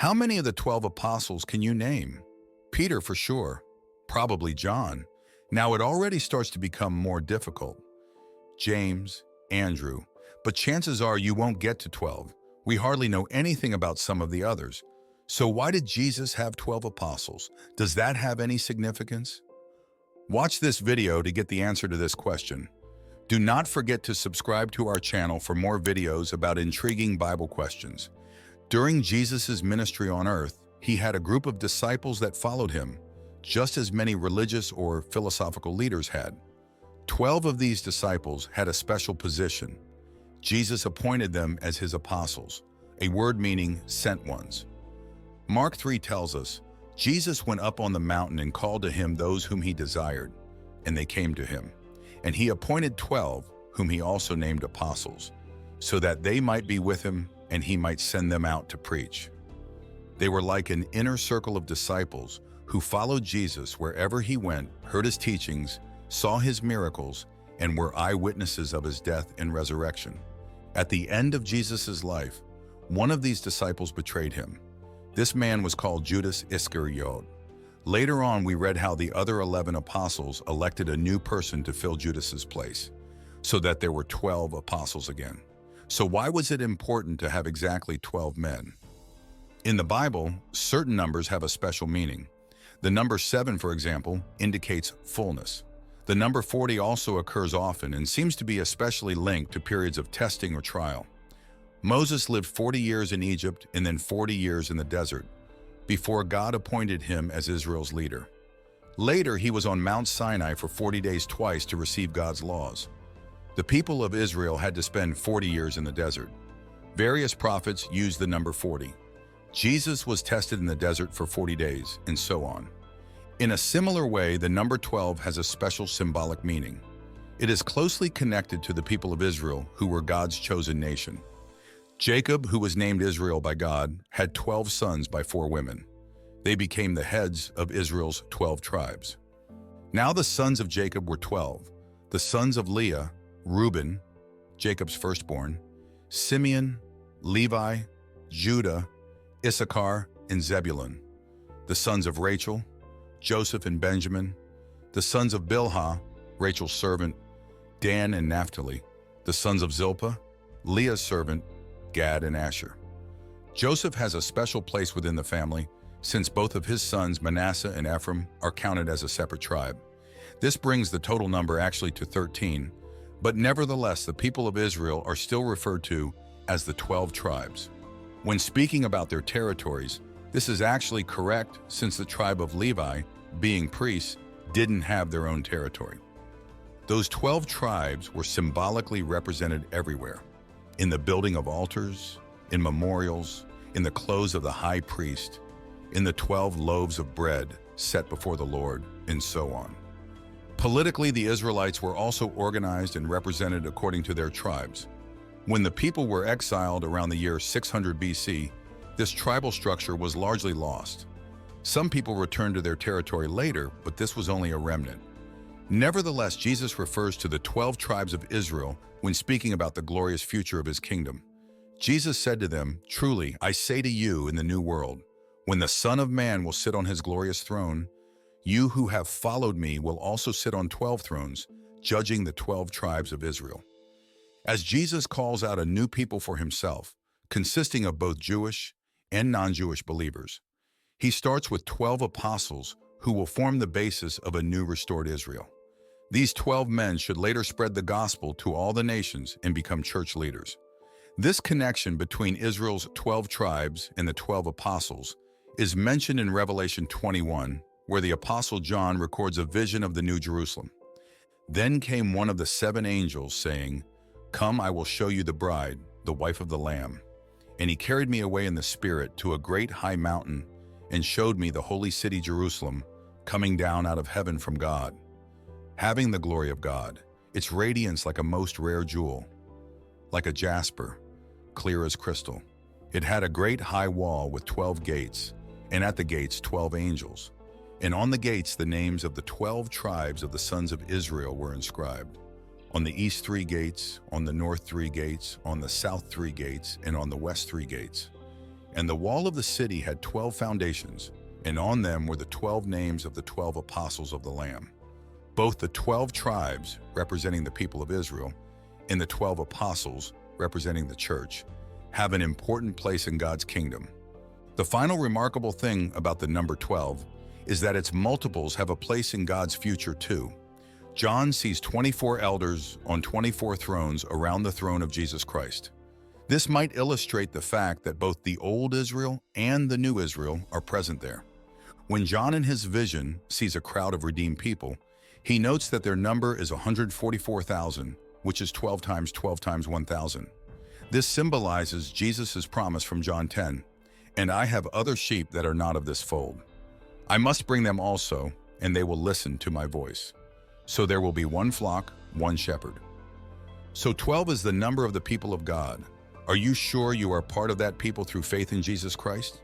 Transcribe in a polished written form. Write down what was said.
How many of the 12 apostles can you name? Peter for sure, probably John. Now it already starts to become more difficult. James, Andrew, but chances are you won't get to 12. We hardly know anything about some of the others. So why did Jesus have 12 apostles? Does that have any significance? Watch this video to get the answer to this question. Do not forget to subscribe to our channel for more videos about intriguing Bible questions. During Jesus' ministry on earth, he had a group of disciples that followed him, just as many religious or philosophical leaders had. 12 of these disciples had a special position. Jesus appointed them as his apostles, a word meaning sent ones. Mark 3 tells us, Jesus went up on the mountain and called to him those whom he desired, and they came to him. And he appointed 12, whom he also named apostles, so that they might be with him and he might send them out to preach. They were like an inner circle of disciples who followed Jesus wherever he went, heard his teachings, saw his miracles, and were eyewitnesses of his death and resurrection. At the end of Jesus' life, one of these disciples betrayed him. This man was called Judas Iscariot. Later on, we read how the other 11 apostles elected a new person to fill Judas's place, so that there were 12 apostles again. So why was it important to have exactly 12 men? In the Bible, certain numbers have a special meaning. The number 7, for example, indicates fullness. The number 40 also occurs often and seems to be especially linked to periods of testing or trial. Moses lived 40 years in Egypt and then 40 years in the desert, before God appointed him as Israel's leader. Later, he was on Mount Sinai for 40 days twice to receive God's laws. The people of Israel had to spend 40 years in the desert. Various prophets used the number 40. Jesus was tested in the desert for 40 days, and so on. In a similar way, the number 12 has a special symbolic meaning. It is closely connected to the people of Israel, who were God's chosen nation. Jacob, who was named Israel by God, had 12 sons by 4 women. They became the heads of Israel's 12 tribes. Now the sons of Jacob were 12. The sons of Leah, Reuben, Jacob's firstborn, Simeon, Levi, Judah, Issachar, and Zebulun. The sons of Rachel, Joseph and Benjamin. The sons of Bilhah, Rachel's servant, Dan and Naphtali. The sons of Zilpah, Leah's servant, Gad and Asher. Joseph has a special place within the family, since both of his sons, Manasseh and Ephraim, are counted as a separate tribe. This brings the total number actually to 13, but nevertheless the people of Israel are still referred to as the 12 tribes. When speaking about their territories, this is actually correct since the tribe of Levi, being priests, didn't have their own territory. Those 12 tribes were symbolically represented everywhere. In the building of altars, in memorials, in the clothes of the high priest, in the 12 loaves of bread set before the Lord, and so on. Politically, the Israelites were also organized and represented according to their tribes. When the people were exiled around the year 600 BC, this tribal structure was largely lost. Some people returned to their territory later, but this was only a remnant. Nevertheless, Jesus refers to the 12 tribes of Israel when speaking about the glorious future of his kingdom. Jesus said to them, "Truly, I say to you in the new world, when the Son of Man will sit on his glorious throne, you who have followed me will also sit on 12 thrones, judging the 12 tribes of Israel." As Jesus calls out a new people for himself, consisting of both Jewish and non-Jewish believers, he starts with 12 apostles who will form the basis of a new restored Israel. These 12 men should later spread the gospel to all the nations and become church leaders. This connection between Israel's 12 tribes and the 12 apostles is mentioned in Revelation 21, where the apostle John records a vision of the New Jerusalem. Then came one of the 7 angels, saying, "Come, I will show you the bride, the wife of the Lamb." And he carried me away in the Spirit to a great high mountain and showed me the holy city Jerusalem, coming down out of heaven from God, having the glory of God, its radiance like a most rare jewel, like a jasper, clear as crystal. It had a great high wall with 12 gates, and at the gates 12 angels. And on the gates the names of the 12 tribes of the sons of Israel were inscribed. On the east 3 gates, on the north 3 gates, on the south 3 gates, and on the west 3 gates. And the wall of the city had 12 foundations, and on them were the 12 names of the 12 apostles of the Lamb. Both the 12 tribes, representing the people of Israel, and the 12 apostles, representing the church, have an important place in God's kingdom. The final remarkable thing about the number 12 is that its multiples have a place in God's future too. John sees 24 elders on 24 thrones around the throne of Jesus Christ. This might illustrate the fact that both the old Israel and the new Israel are present there. When John in his vision sees a crowd of redeemed people, he notes that their number is 144,000, which is 12 times 12 times 1,000. This symbolizes Jesus' promise from John 10, "And I have other sheep that are not of this fold. I must bring them also, and they will listen to my voice. So there will be one flock, one shepherd." So 12 is the number of the people of God. Are you sure you are part of that people through faith in Jesus Christ?